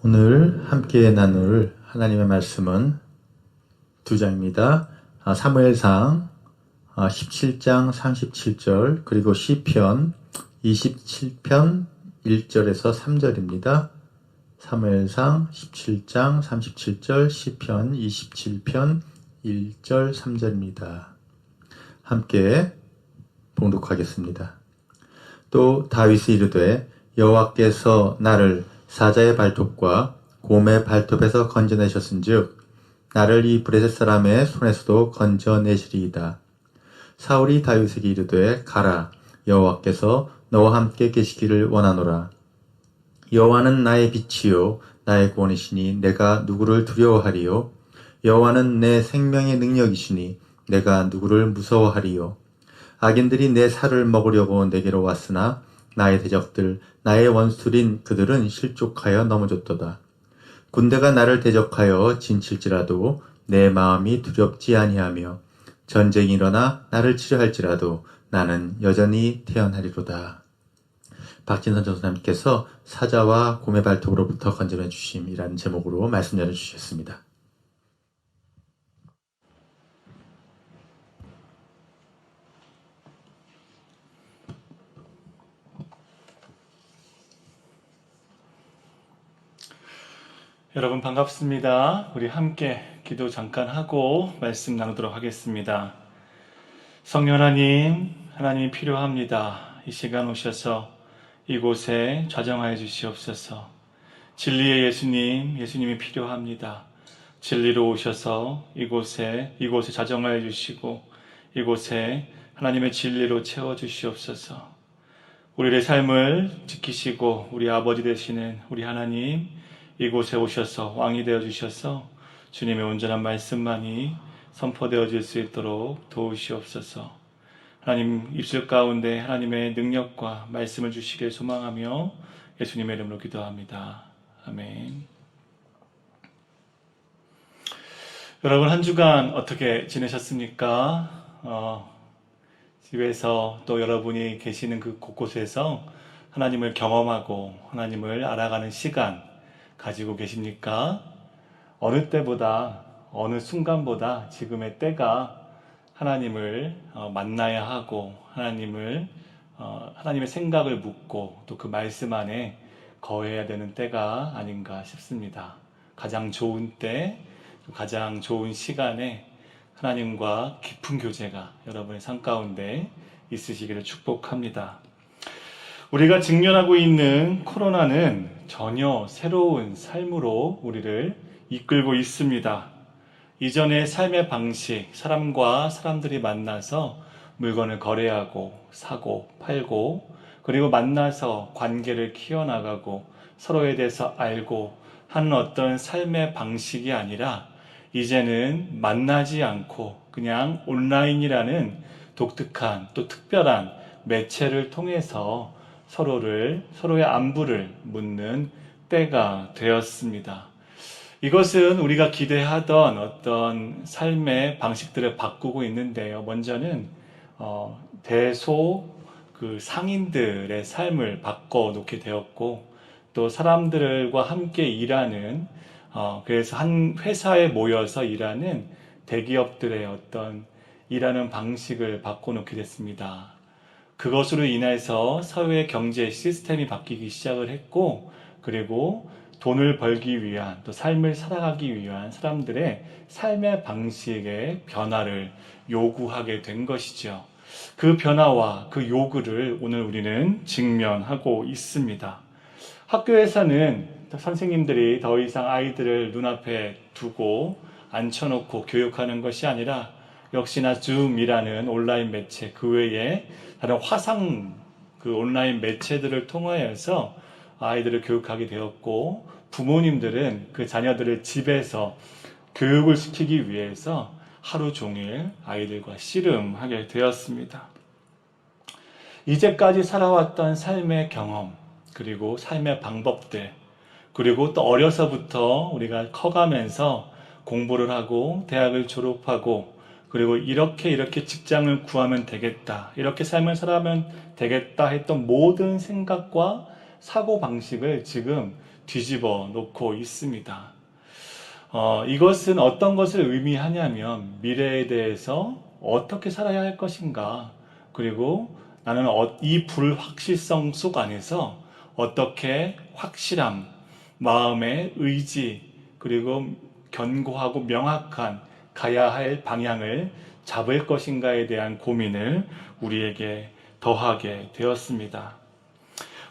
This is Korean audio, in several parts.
오늘 함께 나눌 하나님의 말씀은 두 장입니다. 사무엘상 17장 37절 그리고 시편 27편 1절에서 3절입니다. 사무엘상 17장 37절 시편 27편 1절 3절입니다. 함께 봉독하겠습니다. 또 다윗이 이르되 여호와께서 나를 사자의 발톱과 곰의 발톱에서 건져내셨은즉 나를 이 브레셋 사람의 손에서도 건져내시리이다. 사울이 다윗에게 이르되 가라, 여호와께서 너와 함께 계시기를 원하노라. 여호와는 나의 빛이요 나의 구원이시니 내가 누구를 두려워하리요. 여호와는 내 생명의 능력이시니 내가 누구를 무서워하리요. 악인들이 내 살을 먹으려고 내게로 왔으나 나의 대적들, 나의 원수들인 그들은 실족하여 넘어졌도다. 군대가 나를 대적하여 진칠지라도 내 마음이 두렵지 아니하며 전쟁이 일어나 나를 치료할지라도 나는 여전히 태어나리로다. 박진선 전사님께서 사자와 곰의 발톱으로부터 건져내 주심이라는 제목으로 말씀 전해주셨습니다. 여러분 반갑습니다. 우리 함께 기도 잠깐 하고 말씀 나누도록 하겠습니다. 성령 하나님, 하나님이 필요합니다. 이 시간 오셔서 이곳에 좌정하여 주시옵소서. 진리의 예수님, 예수님이 필요합니다. 진리로 오셔서 이곳에 좌정하여 주시고 이곳에 하나님의 진리로 채워 주시옵소서. 우리의 삶을 지키시고 우리 아버지 되시는 우리 하나님, 이곳에 오셔서 왕이 되어 주셔서 주님의 온전한 말씀만이 선포되어질 수 있도록 도우시옵소서. 하나님 입술 가운데 하나님의 능력과 말씀을 주시길 소망하며 예수님의 이름으로 기도합니다. 아멘. 여러분 한 주간 어떻게 지내셨습니까? 집에서 또 여러분이 계시는 그 곳곳에서 하나님을 경험하고 하나님을 알아가는 시간 가지고 계십니까? 어느 때보다, 어느 순간보다 지금의 때가 하나님을 만나야 하고 하나님의 생각을 묻고 또 그 말씀 안에 거해야 되는 때가 아닌가 싶습니다. 가장 좋은 때, 가장 좋은 시간에 하나님과 깊은 교제가 여러분의 삶 가운데 있으시기를 축복합니다. 우리가 직면하고 있는 코로나는 전혀 새로운 삶으로 우리를 이끌고 있습니다. 이전의 삶의 방식, 사람과 사람들이 만나서 물건을 거래하고 사고 팔고 그리고 만나서 관계를 키워나가고 서로에 대해서 알고 하는 어떤 삶의 방식이 아니라 이제는 만나지 않고 그냥 온라인이라는 독특한 또 특별한 매체를 통해서 서로의 안부를 묻는 때가 되었습니다. 이것은 우리가 기대하던 어떤 삶의 방식들을 바꾸고 있는데요. 먼저는 그 상인들의 삶을 바꿔놓게 되었고 또 사람들과 함께 일하는 그래서 한 회사에 모여서 일하는 대기업들의 어떤 일하는 방식을 바꿔놓게 됐습니다. 그것으로 인해서 사회 경제 시스템이 바뀌기 시작을 했고 그리고 돈을 벌기 위한 또 삶을 살아가기 위한 사람들의 삶의 방식의 변화를 요구하게 된 것이죠. 그 변화와 그 요구를 오늘 우리는 직면하고 있습니다. 학교에서는 선생님들이 더 이상 아이들을 눈앞에 두고 앉혀놓고 교육하는 것이 아니라 역시나 줌이라는 온라인 매체 그 외에 다른 화상 그 온라인 매체들을 통하여서 아이들을 교육하게 되었고 부모님들은 그 자녀들을 집에서 교육을 시키기 위해서 하루 종일 아이들과 씨름하게 되었습니다. 이제까지 살아왔던 삶의 경험 그리고 삶의 방법들 그리고 또 어려서부터 우리가 커가면서 공부를 하고 대학을 졸업하고 그리고 이렇게 직장을 구하면 되겠다, 이렇게 삶을 살아가면 되겠다 했던 모든 생각과 사고방식을 지금 뒤집어 놓고 있습니다. 이것은 어떤 것을 의미하냐면 미래에 대해서 어떻게 살아야 할 것인가, 그리고 나는 이 불확실성 속 안에서 어떻게 확실함, 마음의 의지, 그리고 견고하고 명확한 가야 할 방향을 잡을 것인가에 대한 고민을 우리에게 더하게 되었습니다.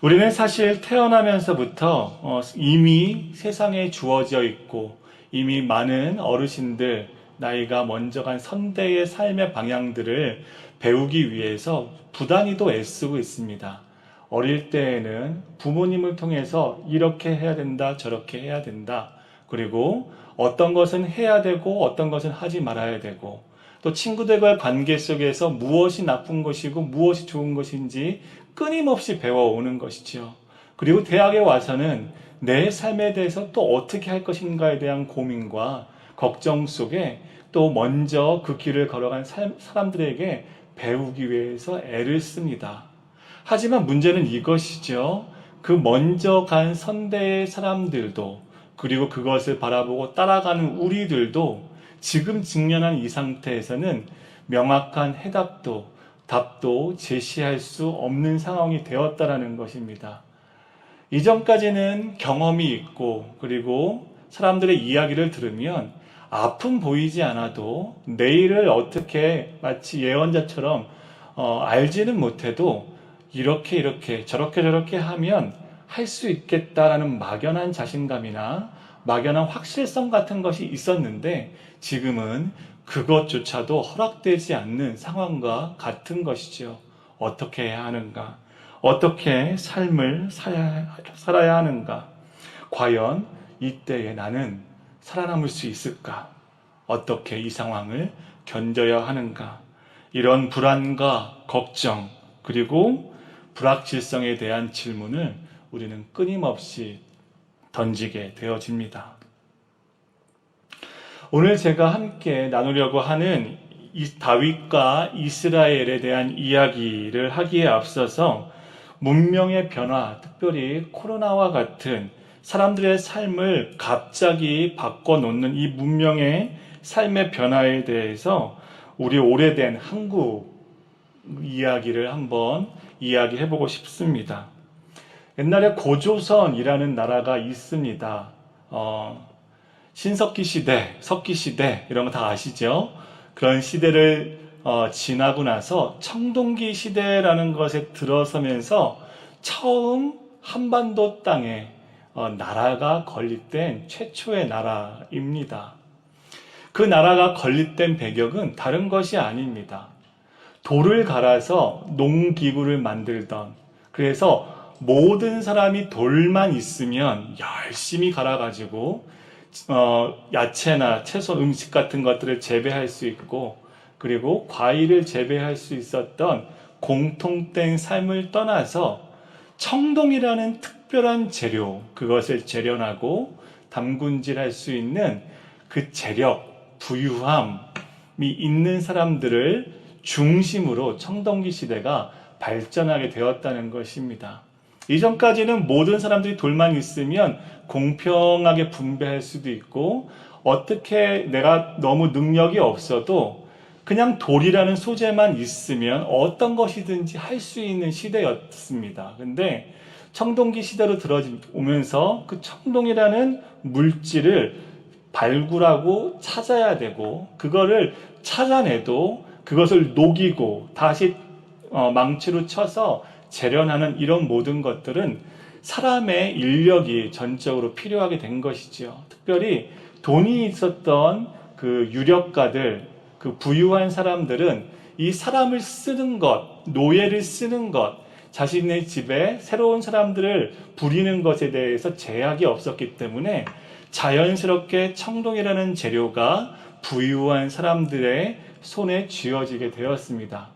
우리는 사실 태어나면서부터 이미 세상에 주어져 있고 이미 많은 어르신들, 나이가 먼저 간 선대의 삶의 방향들을 배우기 위해서 부단히도 애쓰고 있습니다. 어릴 때에는 부모님을 통해서 이렇게 해야 된다, 저렇게 해야 된다. 그리고 어떤 것은 해야 되고 어떤 것은 하지 말아야 되고, 또 친구들과의 관계 속에서 무엇이 나쁜 것이고 무엇이 좋은 것인지 끊임없이 배워오는 것이죠. 그리고 대학에 와서는 내 삶에 대해서 또 어떻게 할 것인가에 대한 고민과 걱정 속에 또 먼저 그 길을 걸어간 사람들에게 배우기 위해서 애를 씁니다. 하지만 문제는 이것이죠. 그 먼저 간 선대의 사람들도, 그리고 그것을 바라보고 따라가는 우리들도 지금 직면한 이 상태에서는 명확한 답도 제시할 수 없는 상황이 되었다라는 것입니다. 이전까지는 경험이 있고, 그리고 사람들의 이야기를 들으면 아픔 보이지 않아도 내일을 어떻게 마치 예언자처럼 알지는 못해도 이렇게 저렇게 하면 할 수 있겠다라는 막연한 자신감이나 막연한 확실성 같은 것이 있었는데, 지금은 그것조차도 허락되지 않는 상황과 같은 것이죠. 어떻게 해야 하는가? 어떻게 삶을 살아야 하는가? 과연 이때에 나는 살아남을 수 있을까? 어떻게 이 상황을 견뎌야 하는가? 이런 불안과 걱정, 그리고 불확실성에 대한 질문을 우리는 끊임없이 던지게 되어집니다. 오늘 제가 함께 나누려고 하는 다윗과 이스라엘에 대한 이야기를 하기에 앞서서 문명의 변화, 특별히 코로나와 같은 사람들의 삶을 갑자기 바꿔놓는 이 문명의 삶의 변화에 대해서 우리 오래된 한국 이야기를 한번 이야기해보고 싶습니다. 옛날에 고조선이라는 나라가 있습니다. 신석기 시대, 석기 시대 이런 거 다 아시죠? 그런 시대를 지나고 나서 청동기 시대라는 것에 들어서면서 처음 한반도 땅에 나라가 건립된 최초의 나라입니다. 그 나라가 건립된 배경은 다른 것이 아닙니다. 돌을 갈아서 농기구를 만들던, 그래서 모든 사람이 돌만 있으면 열심히 갈아가지고 야채나 채소 음식 같은 것들을 재배할 수 있고, 그리고 과일을 재배할 수 있었던 공통된 삶을 떠나서 청동이라는 특별한 재료, 그것을 재련하고 담군질할 수 있는 그 재력, 부유함이 있는 사람들을 중심으로 청동기 시대가 발전하게 되었다는 것입니다. 이전까지는 모든 사람들이 돌만 있으면 공평하게 분배할 수도 있고, 어떻게 내가 너무 능력이 없어도 그냥 돌이라는 소재만 있으면 어떤 것이든지 할 수 있는 시대였습니다. 근데 청동기 시대로 들어오면서 그 청동이라는 물질을 발굴하고 찾아야 되고, 그거를 찾아내도 그것을 녹이고 다시 망치로 쳐서 재련하는 이런 모든 것들은 사람의 인력이 전적으로 필요하게 된 것이죠. 특별히 돈이 있었던 그 유력가들, 그 부유한 사람들은 이 사람을 쓰는 것, 노예를 쓰는 것, 자신의 집에 새로운 사람들을 부리는 것에 대해서 제약이 없었기 때문에 자연스럽게 청동이라는 재료가 부유한 사람들의 손에 쥐어지게 되었습니다.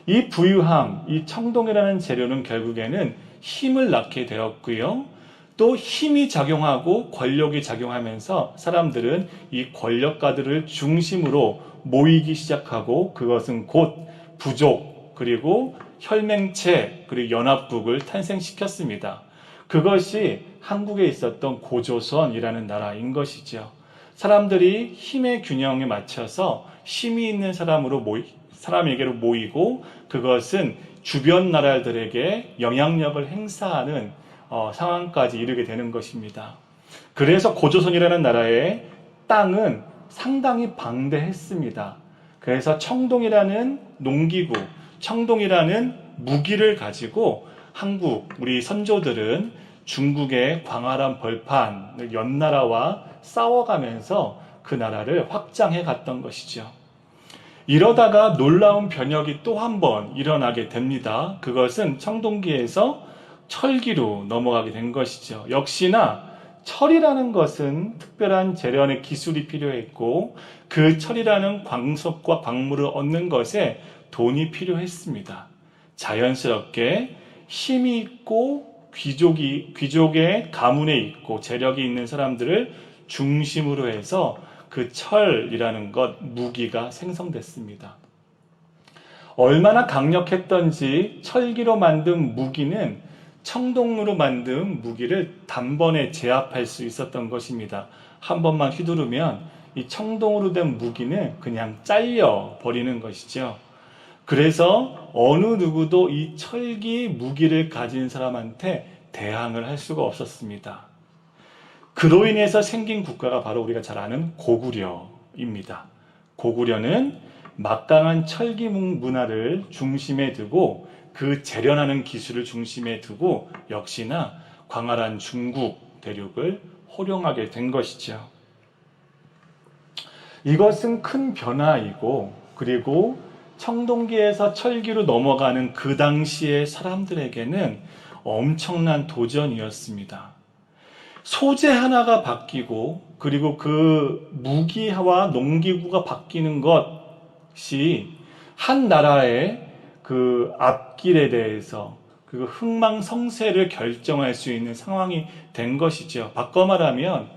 이 부유함, 이 청동이라는 재료는 결국에는 힘을 낳게 되었고요. 또 힘이 작용하고 권력이 작용하면서 사람들은 이 권력가들을 중심으로 모이기 시작하고, 그것은 곧 부족, 그리고 혈맹체, 그리고 연합국을 탄생시켰습니다. 그것이 한국에 있었던 고조선이라는 나라인 것이죠. 사람들이 힘의 균형에 맞춰서 힘이 있는 사람에게로 모이고 그것은 주변 나라들에게 영향력을 행사하는 상황까지 이르게 되는 것입니다. 그래서 고조선이라는 나라의 땅은 상당히 방대했습니다. 그래서 청동이라는 농기구, 청동이라는 무기를 가지고 우리 선조들은 중국의 광활한 벌판을 연나라와 싸워가면서 그 나라를 확장해 갔던 것이죠. 이러다가 놀라운 변혁이 또 한 번 일어나게 됩니다. 그것은 청동기에서 철기로 넘어가게 된 것이죠. 역시나 철이라는 것은 특별한 재련의 기술이 필요했고 그 철이라는 광석과 광물을 얻는 것에 돈이 필요했습니다. 자연스럽게 힘이 있고 귀족의 가문에 있고 재력이 있는 사람들을 중심으로 해서 그 철이라는 것, 무기가 생성됐습니다. 얼마나 강력했던지 철기로 만든 무기는 청동으로 만든 무기를 단번에 제압할 수 있었던 것입니다. 한 번만 휘두르면 이 청동으로 된 무기는 그냥 잘려 버리는 것이죠. 그래서 어느 누구도 이 철기 무기를 가진 사람한테 대항을 할 수가 없었습니다. 그로 인해서 생긴 국가가 바로 우리가 잘 아는 고구려입니다. 고구려는 막강한 철기 문화를 중심에 두고 그 재련하는 기술을 중심에 두고 역시나 광활한 중국 대륙을 호령하게 된 것이죠. 이것은 큰 변화이고 그리고 청동기에서 철기로 넘어가는 그 당시의 사람들에게는 엄청난 도전이었습니다. 소재 하나가 바뀌고 그리고 그 무기와 농기구가 바뀌는 것이 한 나라의 그 앞길에 대해서 그 흥망성쇠를 결정할 수 있는 상황이 된 것이죠. 바꿔 말하면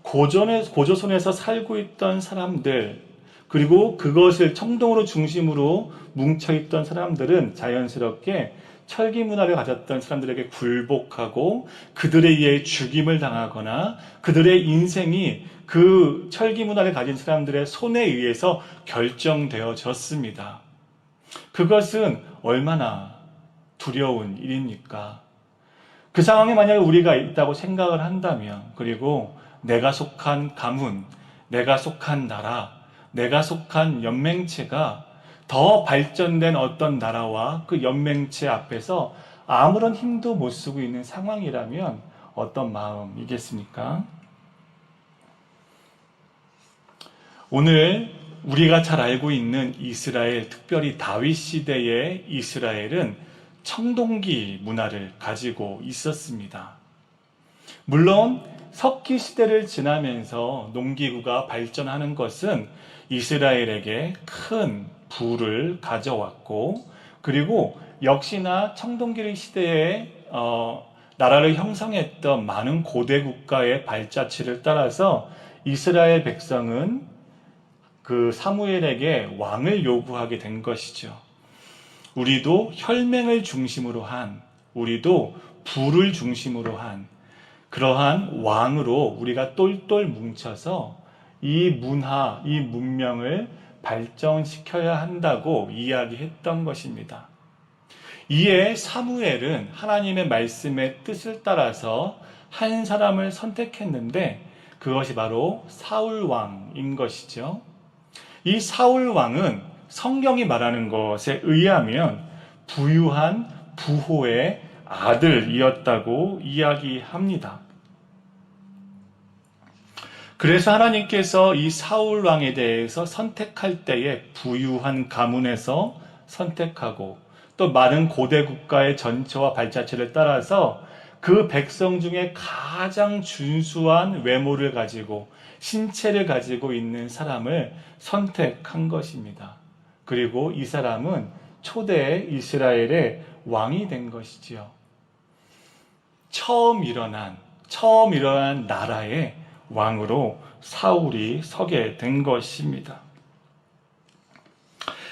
고조선에서 살고 있던 사람들 그리고 그것을 청동으로 중심으로 뭉쳐있던 사람들은 자연스럽게 철기 문화를 가졌던 사람들에게 굴복하고 그들에 의해 죽임을 당하거나 그들의 인생이 그 철기 문화를 가진 사람들의 손에 의해서 결정되어졌습니다. 그것은 얼마나 두려운 일입니까? 그 상황에 만약에 우리가 있다고 생각을 한다면 그리고 내가 속한 가문, 내가 속한 나라, 내가 속한 연맹체가 더 발전된 어떤 나라와 그 연맹체 앞에서 아무런 힘도 못 쓰고 있는 상황이라면 어떤 마음이겠습니까? 오늘 우리가 잘 알고 있는 이스라엘, 특별히 다윗 시대의 이스라엘은 청동기 문화를 가지고 있었습니다. 물론 석기 시대를 지나면서 농기구가 발전하는 것은 이스라엘에게 큰 부를 가져왔고 그리고 역시나 청동기 시대에 나라를 형성했던 많은 고대 국가의 발자취를 따라서 이스라엘 백성은 그 사무엘에게 왕을 요구하게 된 것이죠. 우리도 혈맹을 중심으로 한, 우리도 부를 중심으로 한 그러한 왕으로 우리가 똘똘 뭉쳐서 이 문화, 이 문명을 발전시켜야 한다고 이야기했던 것입니다. 이에 사무엘은 하나님의 말씀의 뜻을 따라서 한 사람을 선택했는데 그것이 바로 사울 왕인 것이죠. 이 사울 왕은 성경이 말하는 것에 의하면 부유한 부호의 아들이었다고 이야기합니다. 그래서 하나님께서 이 사울 왕에 대해서 선택할 때에 부유한 가문에서 선택하고 또 많은 고대 국가의 전처와 발자취를 따라서 그 백성 중에 가장 준수한 외모를 가지고 신체를 가지고 있는 사람을 선택한 것입니다. 그리고 이 사람은 초대 이스라엘의 왕이 된 것이지요. 처음 일어난 나라의 왕으로 사울이 서게 된 것입니다.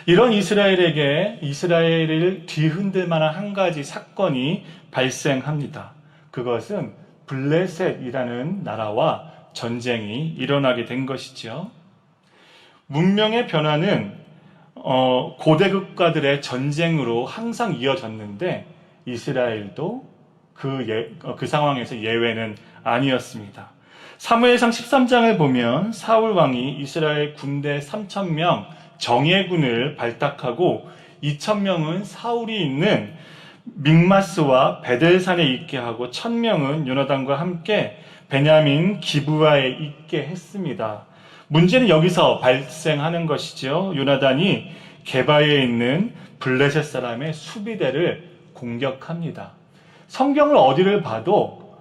이런 이스라엘을 뒤흔들 만한 한 가지 사건이 발생합니다. 그것은 블레셋이라는 나라와 전쟁이 일어나게 된 것이죠. 문명의 변화는 고대 국가들의 전쟁으로 항상 이어졌는데 이스라엘도 그 상황에서 예외는 아니었습니다. 사무엘상 13장을 보면 사울 왕이 이스라엘 군대 3,000명 정예군을 발탁하고 2,000명은 사울이 있는 믹마스와 베델산에 있게 하고 1,000명은 요나단과 함께 베냐민 기브아에 있게 했습니다. 문제는 여기서 발생하는 것이죠. 요나단이 게바에 있는 블레셋 사람의 수비대를 공격합니다. 성경을 어디를 봐도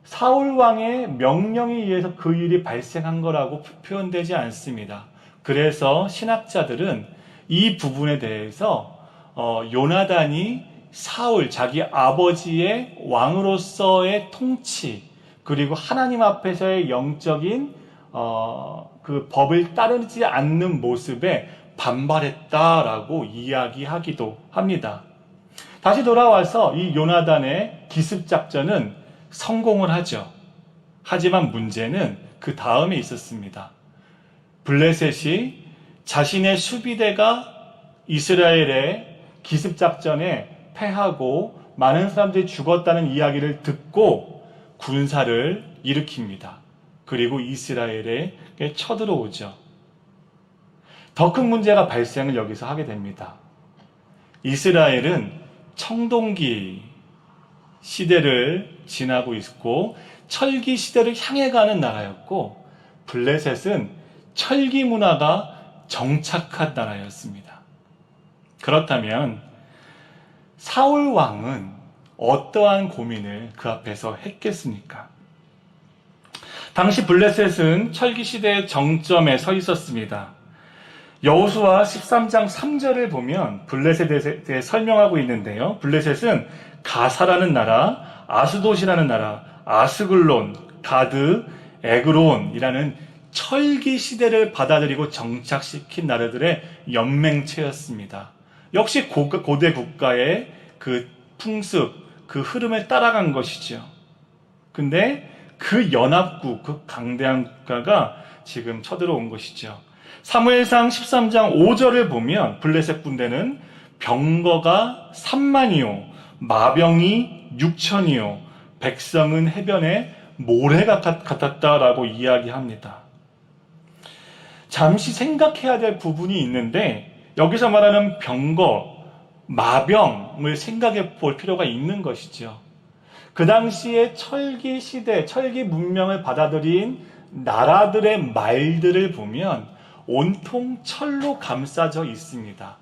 사울 왕의 명령에 의해서 그 일이 발생한 거라고 표현되지 않습니다. 그래서 신학자들은 이 부분에 대해서 요나단이 사울, 자기 아버지의 왕으로서의 통치, 그리고 하나님 앞에서의 영적인 그 법을 따르지 않는 모습에 반발했다라고 이야기하기도 합니다. 다시 돌아와서 이 요나단의 기습작전은 성공을 하죠. 하지만 문제는 그 다음에 있었습니다. 블레셋이 자신의 수비대가 이스라엘의 기습작전에 패하고 많은 사람들이 죽었다는 이야기를 듣고 군사를 일으킵니다. 그리고 이스라엘에 쳐들어오죠. 더 큰 문제가 발생을 여기서 하게 됩니다. 이스라엘은 청동기 시대를 지나고 있고 철기 시대를 향해 가는 나라였고 블레셋은 철기 문화가 정착한 나라였습니다. 그렇다면 사울 왕은 어떠한 고민을 그 앞에서 했겠습니까? 당시 블레셋은 철기 시대의 정점에 서 있었습니다. 여호수아 13장 3절을 보면 블레셋에 대해 설명하고 있는데요. 블레셋은 가사라는 나라, 아스돗이라는 나라, 아스글론, 가드, 에그론이라는 철기 시대를 받아들이고 정착시킨 나라들의 연맹체였습니다. 역시 고대 국가의 그 풍습, 그 흐름에 따라간 것이죠. 근데 그 연합국, 그 강대한 국가가 지금 쳐들어온 것이죠. 사무엘상 13장 5절을 보면 블레셋 군대는 병거가 3만이요, 마병이 6천이요, 백성은 해변에 모래가 같았다라고 이야기합니다. 잠시 생각해야 될 부분이 있는데 여기서 말하는 병거, 마병을 생각해 볼 필요가 있는 것이죠. 그 당시에 철기 시대, 철기 문명을 받아들인 나라들의 말들을 보면 온통 철로 감싸져 있습니다.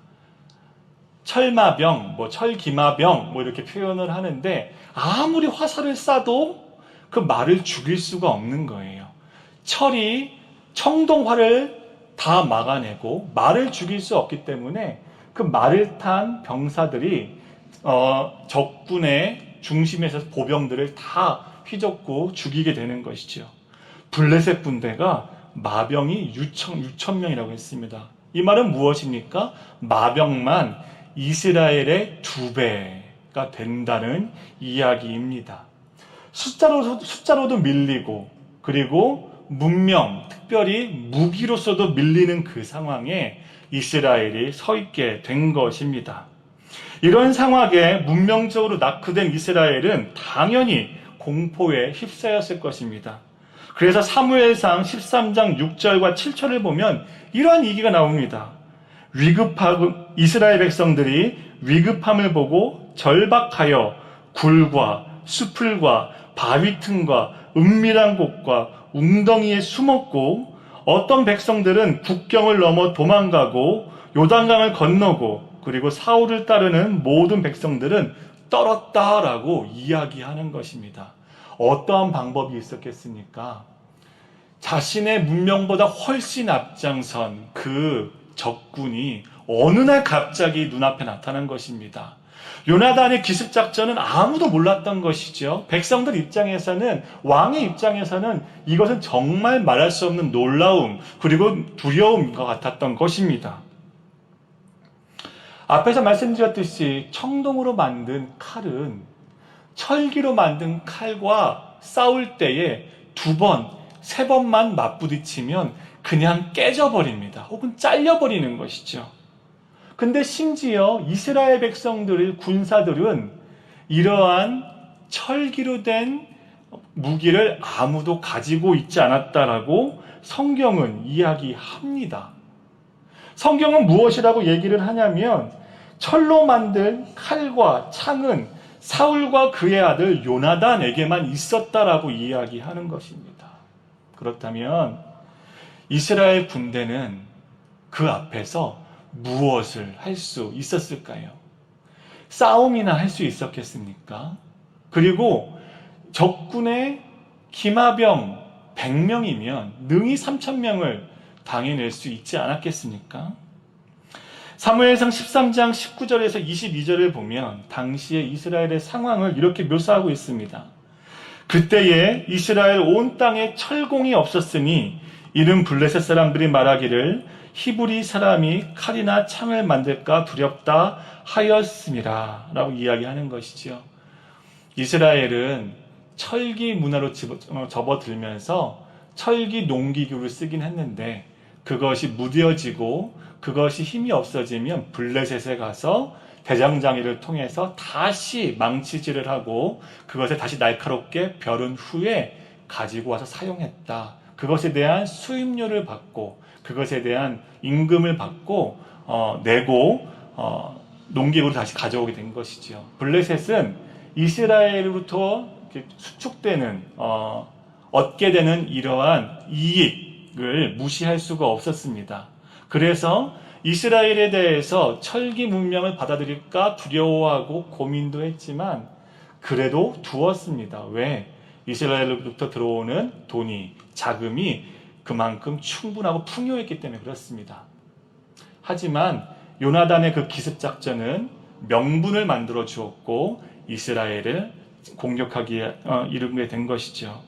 철마병, 철기마병, 이렇게 표현을 하는데 아무리 화살을 쏴도 그 말을 죽일 수가 없는 거예요. 철이 청동화를 다 막아내고 말을 죽일 수 없기 때문에 그 말을 탄 병사들이 적군의 중심에서 보병들을 다 휘젓고 죽이게 되는 것이죠. 블레셋 군대가 마병이 6천 명이라고 했습니다. 이 말은 무엇입니까? 마병만 이스라엘의 2배가 된다는 이야기입니다. 숫자로도 밀리고 그리고 문명, 특별히 무기로서도 밀리는 그 상황에 이스라엘이 서 있게 된 것입니다. 이런 상황에 문명적으로 낙후된 이스라엘은 당연히 공포에 휩싸였을 것입니다. 그래서 사무엘상 13장 6절과 7절을 보면 이러한 얘기가 나옵니다. 이스라엘 백성들이 위급함을 보고 절박하여 굴과 수풀과 바위 틈과 은밀한 곳과 웅덩이에 숨었고 어떤 백성들은 국경을 넘어 도망가고 요단강을 건너고 그리고 사울을 따르는 모든 백성들은 떨었다라고 이야기하는 것입니다. 어떠한 방법이 있었겠습니까? 자신의 문명보다 훨씬 앞장선 그 적군이 어느 날 갑자기 눈앞에 나타난 것입니다. 요나단의 기습작전은 아무도 몰랐던 것이죠. 백성들 입장에서는, 왕의 입장에서는 이것은 정말 말할 수 없는 놀라움 그리고 두려움과 같았던 것입니다. 앞에서 말씀드렸듯이 청동으로 만든 칼은 철기로 만든 칼과 싸울 때에 2번, 3번만 맞부딪히면 그냥 깨져버립니다. 혹은 잘려버리는 것이죠. 근데 심지어 이스라엘 백성들의 군사들은 이러한 철기로 된 무기를 아무도 가지고 있지 않았다라고 성경은 이야기합니다. 성경은 무엇이라고 얘기를 하냐면 철로 만든 칼과 창은 사울과 그의 아들 요나단에게만 있었다라고 이야기하는 것입니다. 그렇다면 이스라엘 군대는 그 앞에서 무엇을 할 수 있었을까요? 싸움이나 할 수 있었겠습니까? 그리고 적군의 기마병 100명이면 능히 3000명을 당해낼 수 있지 않았겠습니까? 사무엘상 13장 19절에서 22절을 보면 당시의 이스라엘의 상황을 이렇게 묘사하고 있습니다. 그때에 이스라엘 온 땅에 철공이 없었으니 이는 블레셋 사람들이 말하기를 히브리 사람이 칼이나 창을 만들까 두렵다 하였음이라 라고 이야기하는 것이죠. 이스라엘은 철기 문화로 접어들면서 철기 농기구를 쓰긴 했는데 그것이 무뎌지고 그것이 힘이 없어지면 블레셋에 가서 대장장이를 통해서 다시 망치질을 하고 그것을 다시 날카롭게 벼른 후에 가지고 와서 사용했다. 그것에 대한 수입료를 받고 그것에 대한 임금을 받고 내고 농기구를 다시 가져오게 된 것이죠. 블레셋은 이스라엘로부터 수축되는 얻게 되는 이러한 이익을 무시할 수가 없었습니다. 그래서 이스라엘에 대해서 철기 문명을 받아들일까 두려워하고 고민도 했지만 그래도 두었습니다. 왜? 이스라엘로부터 들어오는 돈이, 자금이 그만큼 충분하고 풍요했기 때문에 그렇습니다. 하지만 요나단의 그 기습작전은 명분을 만들어 주었고 이스라엘을 공격하기에 이르게 된 것이죠.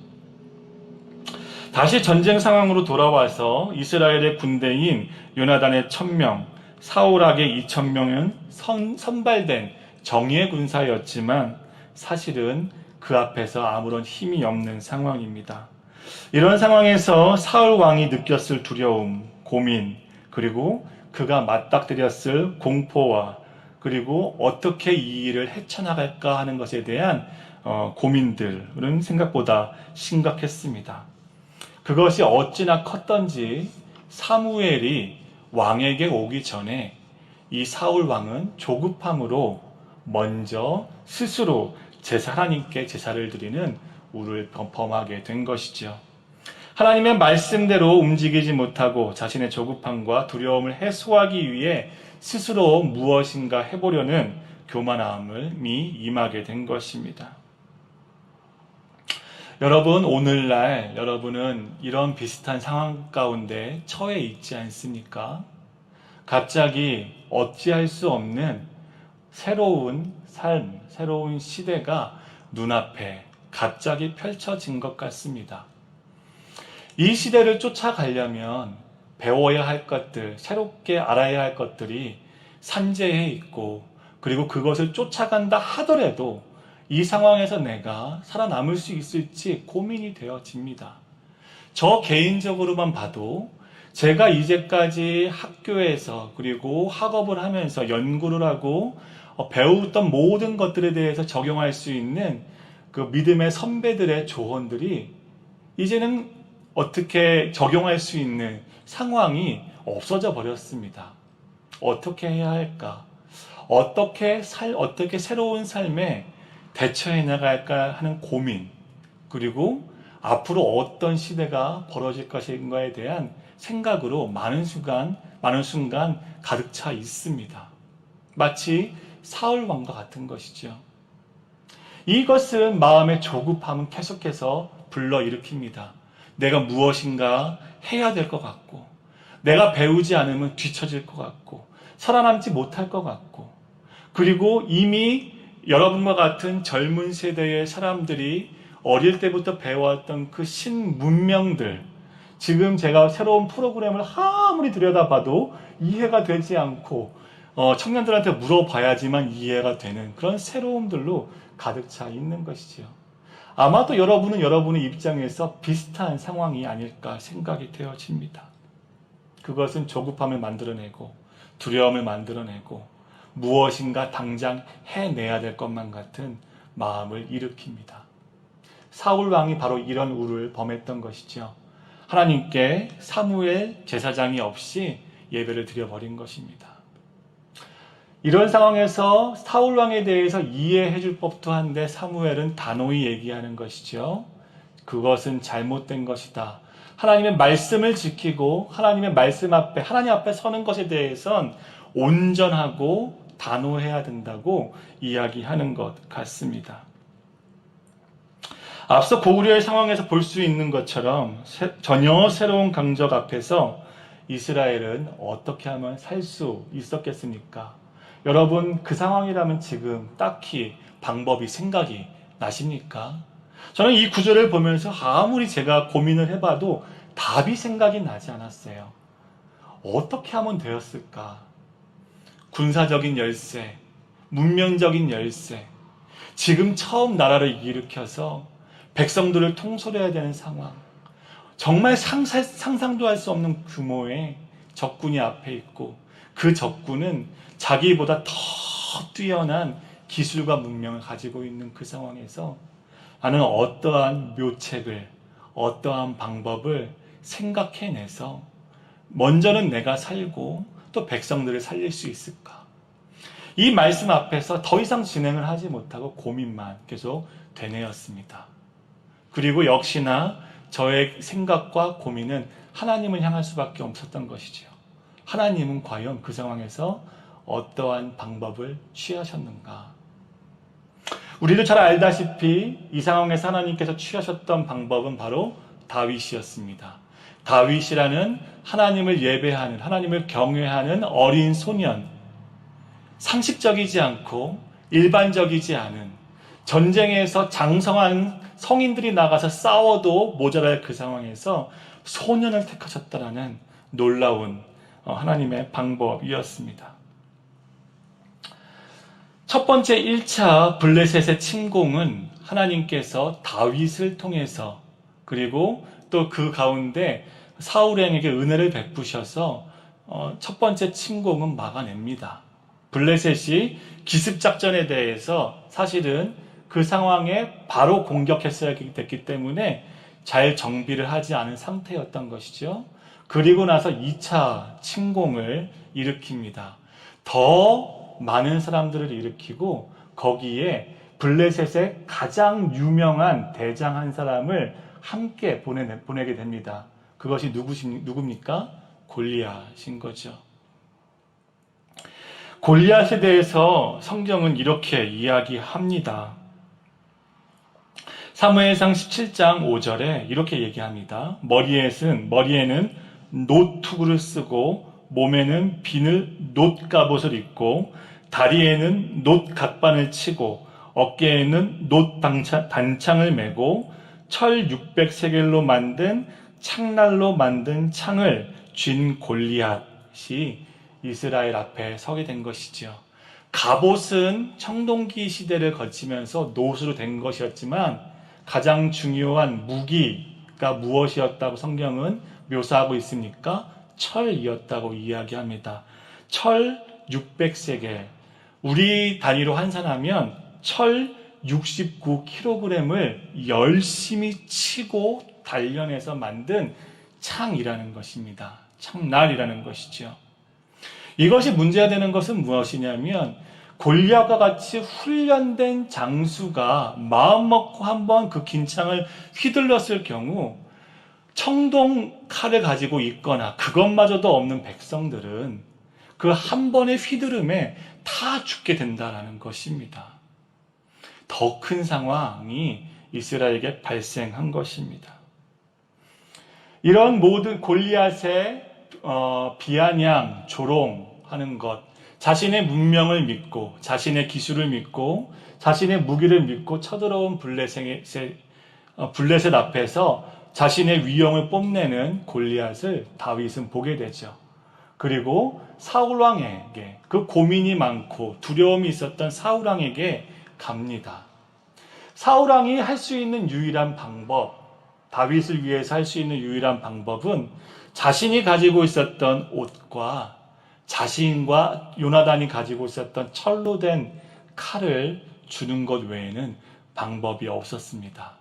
다시 전쟁 상황으로 돌아와서 이스라엘의 군대인 요나단의 1000명, 사울에게 2000명은 선발된 정예 군사였지만 사실은 그 앞에서 아무런 힘이 없는 상황입니다. 이런 상황에서 사울 왕이 느꼈을 두려움, 고민, 그리고 그가 맞닥뜨렸을 공포와 그리고 어떻게 이 일을 헤쳐나갈까 하는 것에 대한 고민들은 생각보다 심각했습니다. 그것이 어찌나 컸던지 사무엘이 왕에게 오기 전에 이 사울 왕은 조급함으로 먼저 스스로 하나님께 제사를 드리는 우를 범하게 된 것이죠. 하나님의 말씀대로 움직이지 못하고 자신의 조급함과 두려움을 해소하기 위해 스스로 무엇인가 해보려는 교만함이 임하게 된 것입니다. 여러분, 오늘날 여러분은 이런 비슷한 상황 가운데 처해 있지 않습니까? 갑자기 어찌할 수 없는 새로운 삶, 새로운 시대가 눈앞에 갑자기 펼쳐진 것 같습니다. 이 시대를 쫓아가려면 배워야 할 것들, 새롭게 알아야 할 것들이 산재해 있고 그리고 그것을 쫓아간다 하더라도 이 상황에서 내가 살아남을 수 있을지 고민이 되어집니다. 저 개인적으로만 봐도 제가 이제까지 학교에서 그리고 학업을 하면서 연구를 하고 배웠던 모든 것들에 대해서 적용할 수 있는 그 믿음의 선배들의 조언들이 이제는 어떻게 적용할 수 있는 상황이 없어져 버렸습니다. 어떻게 해야 할까? 어떻게 새로운 삶에 대처해 나갈까 하는 고민, 그리고 앞으로 어떤 시대가 벌어질 것인가에 대한 생각으로 많은 순간 가득 차 있습니다. 마치 사울 왕과 같은 것이죠. 이것은 마음의 조급함은 계속해서 불러일으킵니다. 내가 무엇인가 해야 될 것 같고, 내가 배우지 않으면 뒤처질 것 같고, 살아남지 못할 것 같고, 그리고 이미 여러분과 같은 젊은 세대의 사람들이 어릴 때부터 배워왔던 그 신문명들, 지금 제가 새로운 프로그램을 아무리 들여다봐도 이해가 되지 않고 청년들한테 물어봐야지만 이해가 되는 그런 새로움들로 가득 차 있는 것이지요. 아마도 여러분은 여러분의 입장에서 비슷한 상황이 아닐까 생각이 되어집니다. 그것은 조급함을 만들어내고 두려움을 만들어내고 무엇인가 당장 해내야 될 것만 같은 마음을 일으킵니다. 사울 왕이 바로 이런 우를 범했던 것이죠. 하나님께 사무엘 제사장이 없이 예배를 드려버린 것입니다. 이런 상황에서 사울 왕에 대해서 이해해 줄 법도 한데 사무엘은 단호히 얘기하는 것이죠. 그것은 잘못된 것이다. 하나님의 말씀을 지키고 하나님의 말씀 앞에, 하나님 앞에 서는 것에 대해선 온전하고 단호해야 된다고 이야기하는 것 같습니다. 앞서 고구려의 상황에서 볼 수 있는 것처럼 전혀 새로운 강적 앞에서 이스라엘은 어떻게 하면 살 수 있었겠습니까? 여러분, 그 상황이라면 지금 딱히 방법이 생각이 나십니까? 저는 이 구절을 보면서 아무리 제가 고민을 해봐도 답이 생각이 나지 않았어요. 어떻게 하면 되었을까? 군사적인 열세, 문명적인 열세, 지금 처음 나라를 일으켜서 백성들을 통솔해야 되는 상황, 정말 상상도 할 수 없는 규모의 적군이 앞에 있고 그 적군은 자기보다 더 뛰어난 기술과 문명을 가지고 있는 그 상황에서 나는 어떠한 묘책을, 어떠한 방법을 생각해내서 먼저는 내가 살고 또 백성들을 살릴 수 있을까? 이 말씀 앞에서 더 이상 진행을 하지 못하고 고민만 계속 되뇌었습니다. 그리고 역시나 저의 생각과 고민은 하나님을 향할 수밖에 없었던 것이죠. 하나님은 과연 그 상황에서 어떠한 방법을 취하셨는가? 우리도 잘 알다시피 이 상황에서 하나님께서 취하셨던 방법은 바로 다윗이었습니다. 다윗이라는 하나님을 예배하는, 하나님을 경외하는 어린 소년, 상식적이지 않고 일반적이지 않은, 전쟁에서 장성한 성인들이 나가서 싸워도 모자랄 그 상황에서 소년을 택하셨다라는 놀라운 하나님의 방법이었습니다. 첫 번째 1차 블레셋의 침공은 하나님께서 다윗을 통해서, 그리고 또 그 가운데 사울에게 은혜를 베푸셔서 첫 번째 침공은 막아냅니다. 블레셋이 기습작전에 대해서 사실은 그 상황에 바로 공격했어야 됐기 때문에 잘 정비를 하지 않은 상태였던 것이죠. 그리고 나서 2차 침공을 일으킵니다. 더 많은 사람들을 일으키고 거기에 블레셋의 가장 유명한 대장 한 사람을 함께 보내게 됩니다. 그것이 누굽니까? 골리앗인 거죠. 골리앗에 대해서 성경은 이렇게 이야기합니다. 사무엘상 17장 5절에 이렇게 얘기합니다. 머리에는 놋투구를 쓰고 몸에는 비늘 놋갑옷을 입고 다리에는 놋각반을 치고 어깨에는 단창을 메고 철 600세겔로 만든 창날로 만든 창을 쥔 골리앗이 이스라엘 앞에 서게 된 것이죠. 갑옷은 청동기 시대를 거치면서 놋으로 된 것이었지만 가장 중요한 무기가 무엇이었다고 성경은 묘사하고 있습니까? 철이었다고 이야기합니다. 철 600세겔, 우리 단위로 환산하면 철 69kg을 열심히 치고 단련해서 만든 창이라는 것입니다. 창날이라는 것이죠. 이것이 문제가 되는 것은 무엇이냐면 골리앗과 같이 훈련된 장수가 마음먹고 한번 그 긴 창을 휘둘렀을 경우 청동 칼을 가지고 있거나 그것마저도 없는 백성들은 그 한 번의 휘두름에 다 죽게 된다는 것입니다. 더 큰 상황이 이스라엘에게 발생한 것입니다. 이런 모든 골리앗의 비아냥, 조롱하는 것, 자신의 문명을 믿고 자신의 기술을 믿고 자신의 무기를 믿고 쳐들어온 블레셋 앞에서 자신의 위엄을 뽐내는 골리앗을 다윗은 보게 되죠. 그리고 사울왕에게, 그 고민이 많고 두려움이 있었던 사울왕에게 갑니다. 사울왕이 할 수 있는 유일한 방법, 다윗을 위해서 할 수 있는 유일한 방법은 자신이 가지고 있었던 옷과 자신과 요나단이 가지고 있었던 철로 된 칼을 주는 것 외에는 방법이 없었습니다.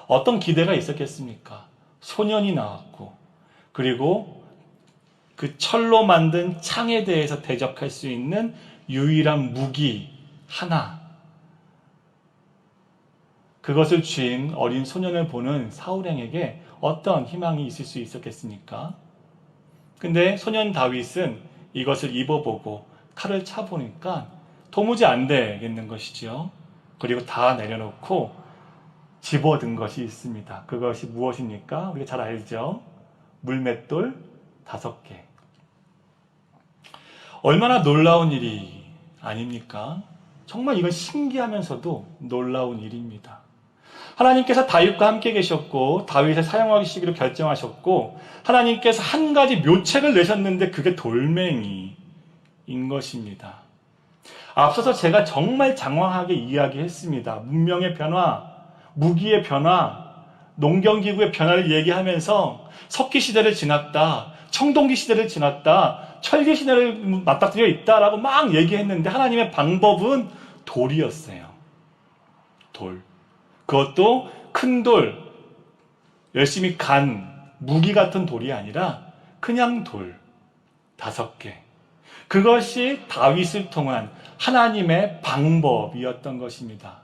어떤 기대가 있었겠습니까? 소년이 나왔고, 그리고 그 철로 만든 창에 대해서 대적할 수 있는 유일한 무기 하나, 그것을 쥔 어린 소년을 보는 사울왕에게 어떤 희망이 있을 수 있었겠습니까? 근데 소년 다윗은 이것을 입어보고 칼을 차보니까 도무지 안 되겠는 것이죠. 그리고 다 내려놓고 집어든 것이 있습니다. 그것이 무엇입니까? 우리가 잘 알죠? 물맷돌 5개. 얼마나 놀라운 일이 아닙니까? 정말 이건 신기하면서도 놀라운 일입니다. 하나님께서 다윗과 함께 계셨고 다윗을 사용하시기로 결정하셨고 하나님께서 한 가지 묘책을 내셨는데 그게 돌멩이인 것입니다. 앞서서 제가 정말 장황하게 이야기했습니다. 문명의 변화, 무기의 변화, 농경기구의 변화를 얘기하면서 석기 시대를 지났다, 청동기 시대를 지났다, 철기 시대를 맞닥뜨려 있다라고 막 얘기했는데 하나님의 방법은 돌이었어요. 돌. 그것도 큰 돌, 열심히 간 무기 같은 돌이 아니라 그냥 돌 5개. 그것이 다윗을 통한 하나님의 방법이었던 것입니다.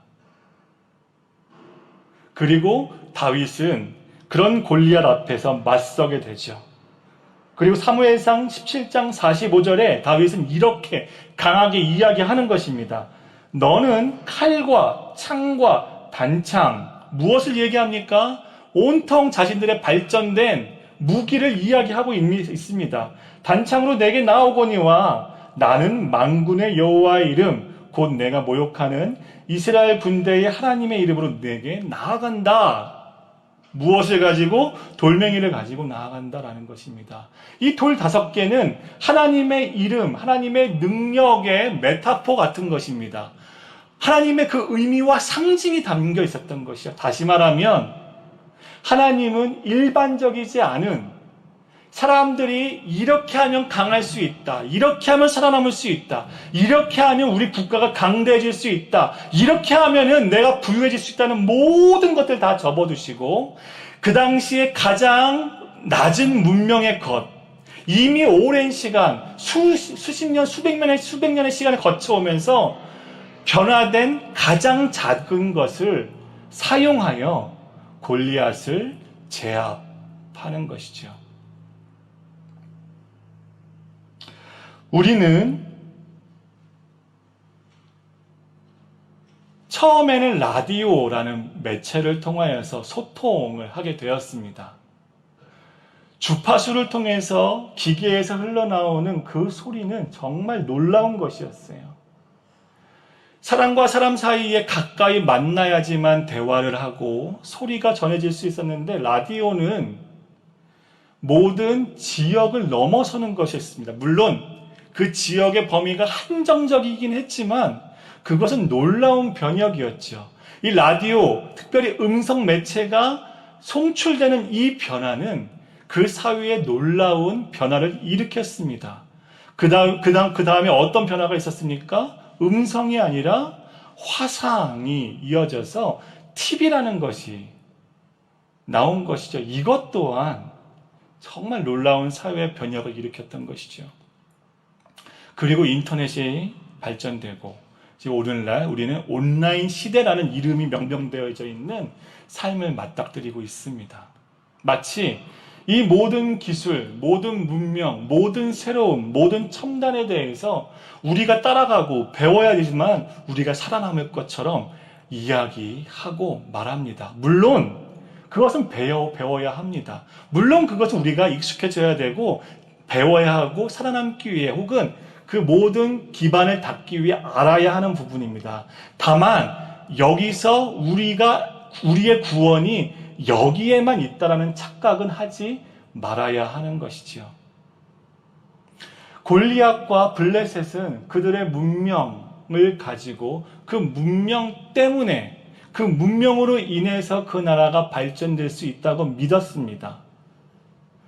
그리고 다윗은 그런 골리앗 앞에서 맞서게 되죠. 그리고 사무엘상 17장 45절에 다윗은 이렇게 강하게 이야기하는 것입니다. 너는 칼과 창과 단창, 무엇을 얘기합니까? 온통 자신들의 발전된 무기를 이야기하고 있습니다. 단창으로 내게 나오거니와 나는 만군의 여호와의 이름 곧 내가 모욕하는 이스라엘 군대의 하나님의 이름으로 내게 나아간다. 무엇을 가지고? 돌멩이를 가지고 나아간다라는 것입니다. 이 돌 5개는 하나님의 이름, 하나님의 능력의 메타포 같은 것입니다. 하나님의 그 의미와 상징이 담겨 있었던 것이요. 다시 말하면 하나님은 일반적이지 않은, 사람들이 이렇게 하면 강할 수 있다, 이렇게 하면 살아남을 수 있다, 이렇게 하면 우리 국가가 강대해질 수 있다, 이렇게 하면은 내가 부유해질 수 있다는 모든 것들 다 접어두시고 그 당시에 가장 낮은 문명의 것, 이미 오랜 시간, 수십 년, 수백 년의 시간을 거쳐오면서 변화된 가장 작은 것을 사용하여 골리앗을 제압하는 것이죠. 우리는 처음에는 라디오라는 매체를 통하여서 소통을 하게 되었습니다. 주파수를 통해서 기계에서 흘러나오는 그 소리는 정말 놀라운 것이었어요. 사람과 사람 사이에 가까이 만나야지만 대화를 하고 소리가 전해질 수 있었는데 라디오는 모든 지역을 넘어서는 것이었습니다. 물론 그 지역의 범위가 한정적이긴 했지만 그것은 놀라운 변혁이었죠. 이 라디오, 특별히 음성 매체가 송출되는 이 변화는 그 사회에 놀라운 변화를 일으켰습니다. 그 다음에 어떤 변화가 있었습니까? 음성이 아니라 화상이 이어져서 TV라는 것이 나온 것이죠. 이것 또한 정말 놀라운 사회 변혁을 일으켰던 것이죠. 그리고 인터넷이 발전되고 지금 오늘날 우리는 온라인 시대라는 이름이 명명되어져 있는 삶을 맞닥뜨리고 있습니다. 마치 이 모든 기술, 모든 문명, 모든 새로움, 모든 첨단에 대해서 우리가 따라가고 배워야 되지만 우리가 살아남을 것처럼 이야기하고 말합니다. 물론 그것은 배워야 합니다. 물론 그것은 우리가 익숙해져야 되고 배워야 하고 살아남기 위해 혹은 그 모든 기반을 닦기 위해 알아야 하는 부분입니다. 다만 여기서 우리의 구원이 여기에만 있다라는 착각은 하지 말아야 하는 것이지요. 골리앗과 블레셋은 그들의 문명을 가지고 그 문명 때문에 그 문명으로 인해서 그 나라가 발전될 수 있다고 믿었습니다.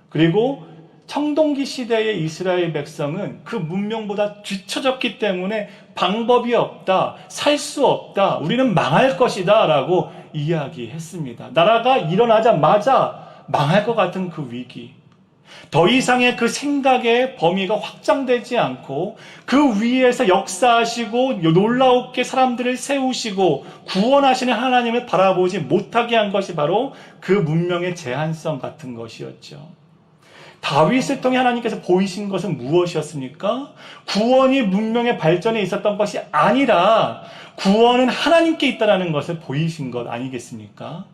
그리고 청동기 시대의 이스라엘 백성은 그 문명보다 뒤처졌기 때문에 방법이 없다, 살 수 없다, 우리는 망할 것이다 라고 이야기했습니다. 나라가 일어나자마자 망할 것 같은 그 위기, 더 이상의 그 생각의 범위가 확장되지 않고 그 위에서 역사하시고 놀라웠게 사람들을 세우시고 구원하시는 하나님을 바라보지 못하게 한 것이 바로 그 문명의 제한성 같은 것이었죠. 다윗을 통해 하나님께서 보이신 것은 무엇이었습니까? 구원이 문명의 발전에 있었던 것이 아니라 구원은 하나님께 있다는 것을 보이신 것 아니겠습니까?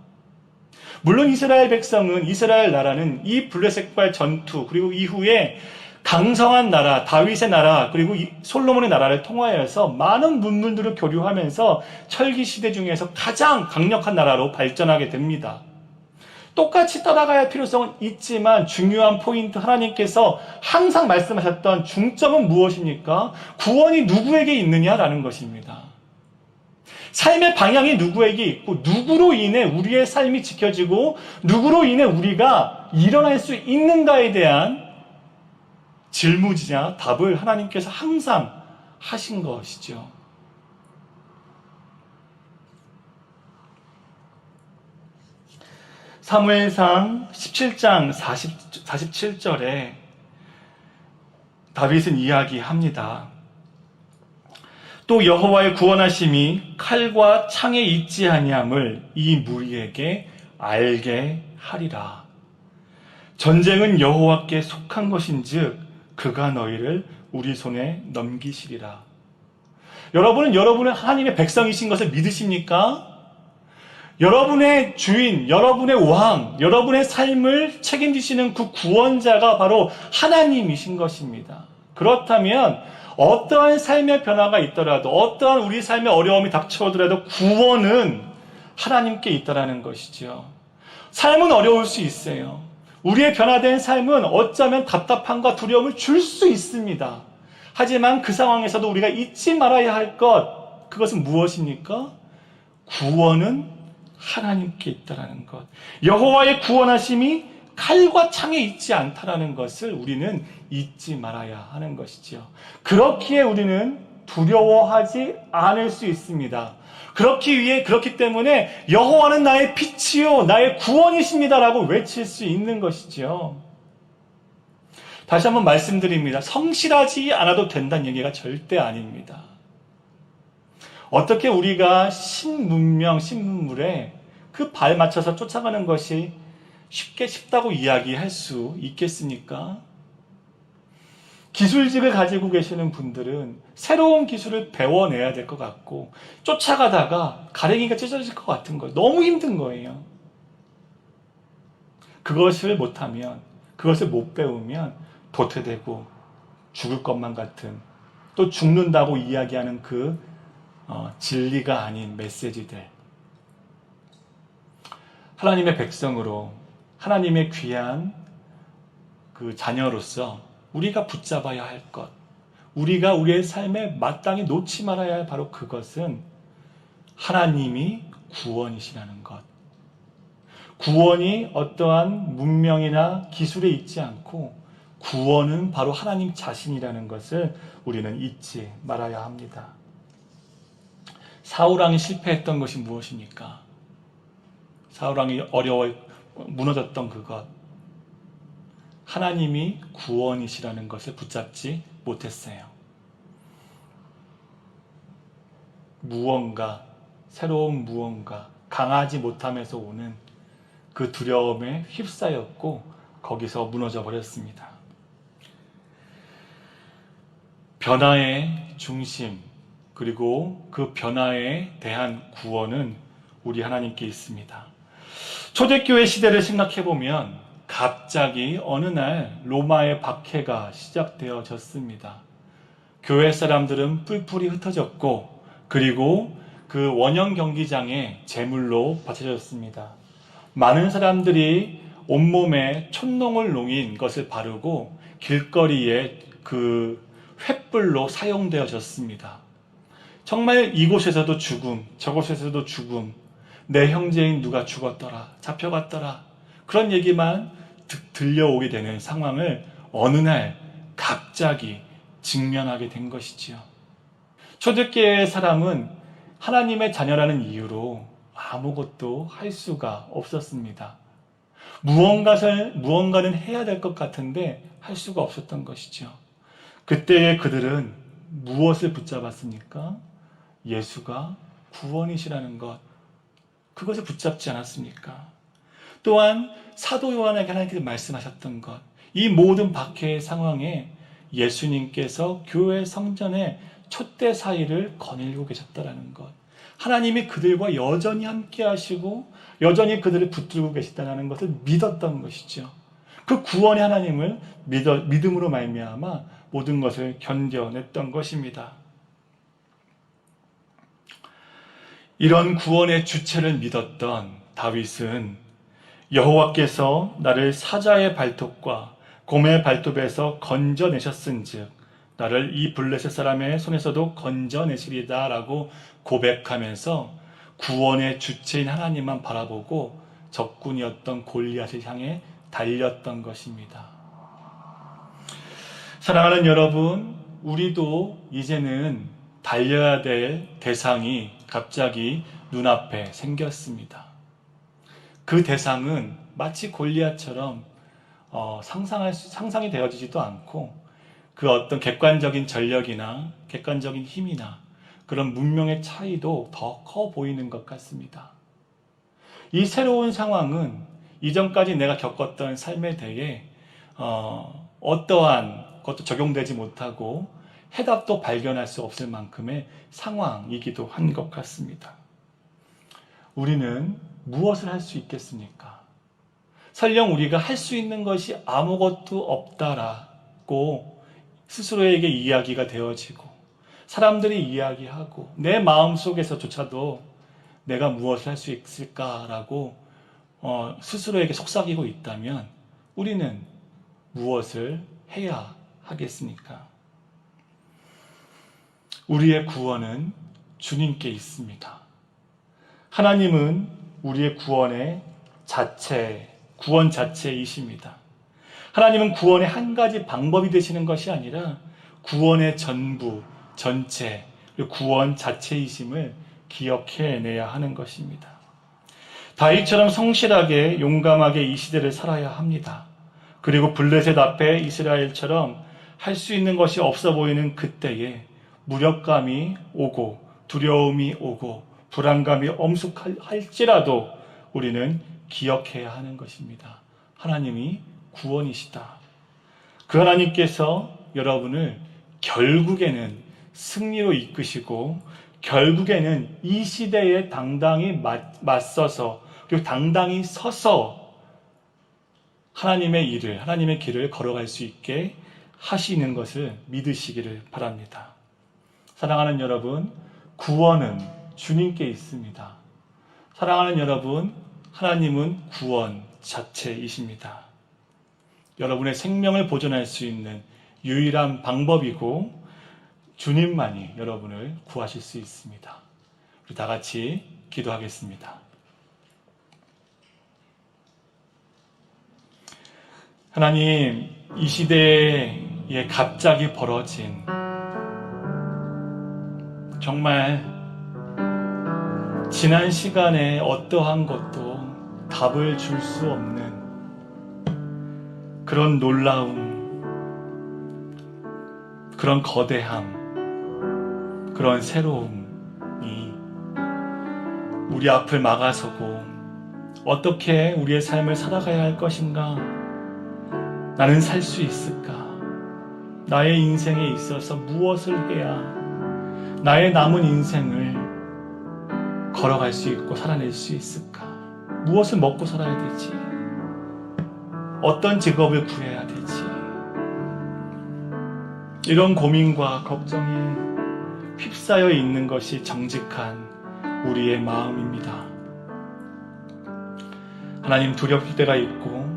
물론 이스라엘 백성은, 이스라엘 나라는 이 블레셋과의 전투, 그리고 이후에 강성한 나라, 다윗의 나라, 그리고 솔로몬의 나라를 통하여서 많은 문물들을 교류하면서 철기 시대 중에서 가장 강력한 나라로 발전하게 됩니다. 똑같이 따라가야 할 필요성은 있지만 중요한 포인트, 하나님께서 항상 말씀하셨던 중점은 무엇입니까? 구원이 누구에게 있느냐라는 것입니다. 삶의 방향이 누구에게 있고 누구로 인해 우리의 삶이 지켜지고 누구로 인해 우리가 일어날 수 있는가에 대한 질문이냐 답을 하나님께서 항상 하신 것이죠. 사무엘상 17장 47절에 다윗은 이야기합니다. 또 여호와의 구원하심이 칼과 창에 있지 아니함을 이 무리에게 알게 하리라. 전쟁은 여호와께 속한 것인즉 그가 너희를 우리 손에 넘기시리라. 여러분은 여러분의 하나님의 백성이신 것을 믿으십니까? 여러분의 주인, 여러분의 왕, 여러분의 삶을 책임지시는 그 구원자가 바로 하나님이신 것입니다. 그렇다면 어떠한 삶의 변화가 있더라도, 어떠한 우리 삶의 어려움이 닥쳐오더라도 구원은 하나님께 있다라는 것이죠. 삶은 어려울 수 있어요. 우리의 변화된 삶은 어쩌면 답답함과 두려움을 줄 수 있습니다. 하지만 그 상황에서도 우리가 잊지 말아야 할 것, 그것은 무엇입니까? 구원은 하나님께 있다라는 것. 여호와의 구원하심이 칼과 창에 있지 않다라는 것을 우리는 잊지 말아야 하는 것이지요. 그렇기에 우리는 두려워하지 않을 수 있습니다. 그렇기 때문에 여호와는 나의 빛이요 나의 구원이십니다라고 외칠 수 있는 것이지요. 다시 한번 말씀드립니다. 성실하지 않아도 된다는 얘기가 절대 아닙니다. 어떻게 우리가 신문물에 그 발 맞춰서 쫓아가는 것이 쉽다고 이야기할 수 있겠습니까? 기술직을 가지고 계시는 분들은 새로운 기술을 배워내야 될 것 같고 쫓아가다가 가랭이가 찢어질 것 같은 거예요. 너무 힘든 거예요. 그것을 못하면, 그것을 못 배우면 도태되고 죽을 것만 같은, 또 죽는다고 이야기하는 그 진리가 아닌 메시지들. 하나님의 백성으로, 하나님의 귀한 그 자녀로서 우리가 붙잡아야 할 것, 우리가 우리의 삶에 마땅히 놓지 말아야 할 바로 그것은 하나님이 구원이시라는 것. 구원이 어떠한 문명이나 기술에 있지 않고 구원은 바로 하나님 자신이라는 것을 우리는 잊지 말아야 합니다. 사울왕이 실패했던 것이 무엇입니까? 사울왕이 무너졌던 그것. 하나님이 구원이시라는 것을 붙잡지 못했어요. 새로운 무언가, 강하지 못함에서 오는 그 두려움에 휩싸였고 거기서 무너져 버렸습니다. 변화의 중심, 그리고 그 변화에 대한 구원은 우리 하나님께 있습니다. 초대교회 시대를 생각해보면 갑자기 어느 날 로마의 박해가 시작되어졌습니다. 교회 사람들은 뿔뿔이 흩어졌고 그리고 그 원형 경기장에 제물로 바쳐졌습니다. 많은 사람들이 온몸에 촛농을 농인 것을 바르고 길거리에 그 횃불로 사용되어졌습니다. 정말 이곳에서도 죽음, 저곳에서도 죽음, 내 형제인 누가 죽었더라, 잡혀갔더라, 그런 얘기만 들려오게 되는 상황을 어느 날 갑자기 직면하게 된 것이지요. 초대교회의 사람은 하나님의 자녀라는 이유로 아무것도 할 수가 없었습니다. 무언가는 해야 될 것 같은데 할 수가 없었던 것이죠. 그때의 그들은 무엇을 붙잡았습니까? 예수가 구원이시라는 것, 그것을 붙잡지 않았습니까? 또한 사도 요한에게 하나님께서 말씀하셨던 것, 이 모든 박해의 상황에 예수님께서 교회 성전의 촛대 사이를 거닐고 계셨다는 것, 하나님이 그들과 여전히 함께 하시고 여전히 그들을 붙들고 계시다는 것을 믿었던 것이죠. 그 구원의 하나님을 믿음으로 말미암아 모든 것을 견뎌냈던 것입니다. 이런 구원의 주체를 믿었던 다윗은 여호와께서 나를 사자의 발톱과 곰의 발톱에서 건져내셨은즉 나를 이 블레셋 사람의 손에서도 건져내시리다 라고 고백하면서 구원의 주체인 하나님만 바라보고 적군이었던 골리앗을 향해 달렸던 것입니다. 사랑하는 여러분, 우리도 이제는 달려야 될 대상이 갑자기 눈앞에 생겼습니다. 그 대상은 마치 골리앗처럼 상상이 되어지지도 않고 그 어떤 객관적인 전력이나 객관적인 힘이나 그런 문명의 차이도 더 커 보이는 것 같습니다. 이 새로운 상황은 이전까지 내가 겪었던 삶에 대해 어떠한 것도 적용되지 못하고 해답도 발견할 수 없을 만큼의 상황이기도 한 것 같습니다. 우리는 무엇을 할 수 있겠습니까? 설령 우리가 할 수 있는 것이 아무것도 없다라고 스스로에게 이야기가 되어지고 사람들이 이야기하고 내 마음속에서조차도 내가 무엇을 할 수 있을까라고 스스로에게 속삭이고 있다면 우리는 무엇을 해야 하겠습니까? 우리의 구원은 주님께 있습니다. 하나님은 우리의 구원 자체이십니다. 하나님은 구원의 한 가지 방법이 되시는 것이 아니라 구원의 전부, 전체, 그리고 구원 자체이심을 기억해내야 하는 것입니다. 다윗처럼 성실하게 용감하게 이 시대를 살아야 합니다. 그리고 블레셋 앞에 이스라엘처럼 할 수 있는 것이 없어 보이는 그때에 무력감이 오고 두려움이 오고 불안감이 엄습할지라도 우리는 기억해야 하는 것입니다. 하나님이 구원이시다. 그 하나님께서 여러분을 결국에는 승리로 이끄시고 결국에는 이 시대에 당당히 맞서서 그리고 당당히 서서 하나님의 일을, 하나님의 길을 걸어갈 수 있게 하시는 것을 믿으시기를 바랍니다. 사랑하는 여러분, 구원은 주님께 있습니다. 사랑하는 여러분, 하나님은 구원 자체이십니다. 여러분의 생명을 보존할 수 있는 유일한 방법이고 주님만이 여러분을 구하실 수 있습니다. 우리 다 같이 기도하겠습니다. 하나님, 이 시대에 갑자기 벌어진 정말 지난 시간에 어떠한 것도 답을 줄 수 없는 그런 놀라움, 그런 거대함, 그런 새로움이 우리 앞을 막아서고 어떻게 우리의 삶을 살아가야 할 것인가? 나는 살 수 있을까? 나의 인생에 있어서 무엇을 해야 나의 남은 인생을 걸어갈 수 있고 살아낼 수 있을까? 무엇을 먹고 살아야 되지? 어떤 직업을 구해야 되지? 이런 고민과 걱정이 휩싸여 있는 것이 정직한 우리의 마음입니다. 하나님, 두려울 때가 있고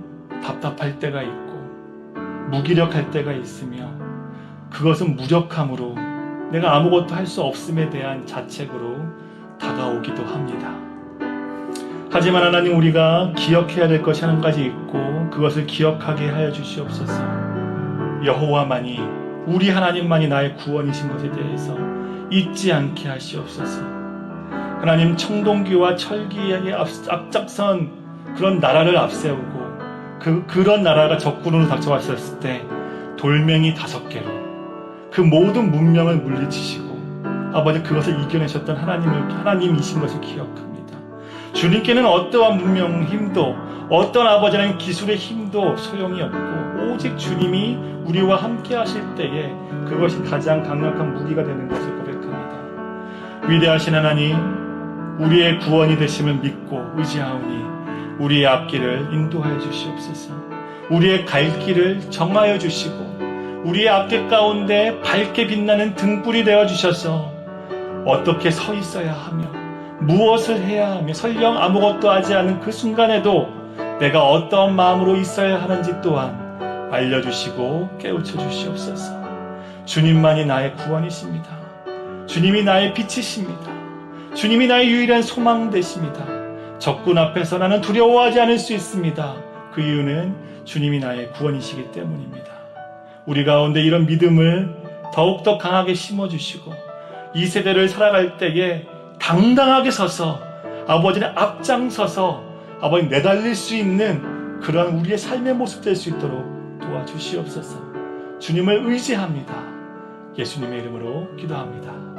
답답할 때가 있고 무기력할 때가 있으며 그것은 무력함으로 내가 아무것도 할 수 없음에 대한 자책으로 다가오기도 합니다. 하지만 하나님, 우리가 기억해야 될 것이 한 가지 있고 그것을 기억하게 하여 주시옵소서. 여호와만이, 우리 하나님만이 나의 구원이신 것에 대해서 잊지 않게 하시옵소서. 하나님, 청동기와 철기에 앞장선 그런 나라를 앞세우고 그런 나라가 적군으로 닥쳐왔었을 때 돌멩이 5개로 그 모든 문명을 물리치시고 아버지, 그것을 이겨내셨던 하나님이신 것을 기억합니다. 주님께는 어떠한 문명 힘도, 어떤 아버지라는 기술의 힘도 소용이 없고 오직 주님이 우리와 함께 하실 때에 그것이 가장 강력한 무기가 되는 것을 고백합니다. 위대하신 하나님, 우리의 구원이 되심을 믿고 의지하오니 우리의 앞길을 인도하여 주시옵소서. 우리의 갈 길을 정하여 주시고 우리의 앞길 가운데 밝게 빛나는 등불이 되어 주셔서 어떻게 서 있어야 하며 무엇을 해야 하며 설령 아무것도 하지 않은 그 순간에도 내가 어떤 마음으로 있어야 하는지 또한 알려주시고 깨우쳐 주시옵소서. 주님만이 나의 구원이십니다. 주님이 나의 빛이십니다. 주님이 나의 유일한 소망 되십니다. 적군 앞에서 나는 두려워하지 않을 수 있습니다. 그 이유는 주님이 나의 구원이시기 때문입니다. 우리 가운데 이런 믿음을 더욱더 강하게 심어주시고 이 세대를 살아갈 때에 당당하게 서서 아버지는 앞장서서 아버지 내달릴 수 있는 그런 우리의 삶의 모습 될 수 있도록 도와주시옵소서. 주님을 의지합니다. 예수님의 이름으로 기도합니다.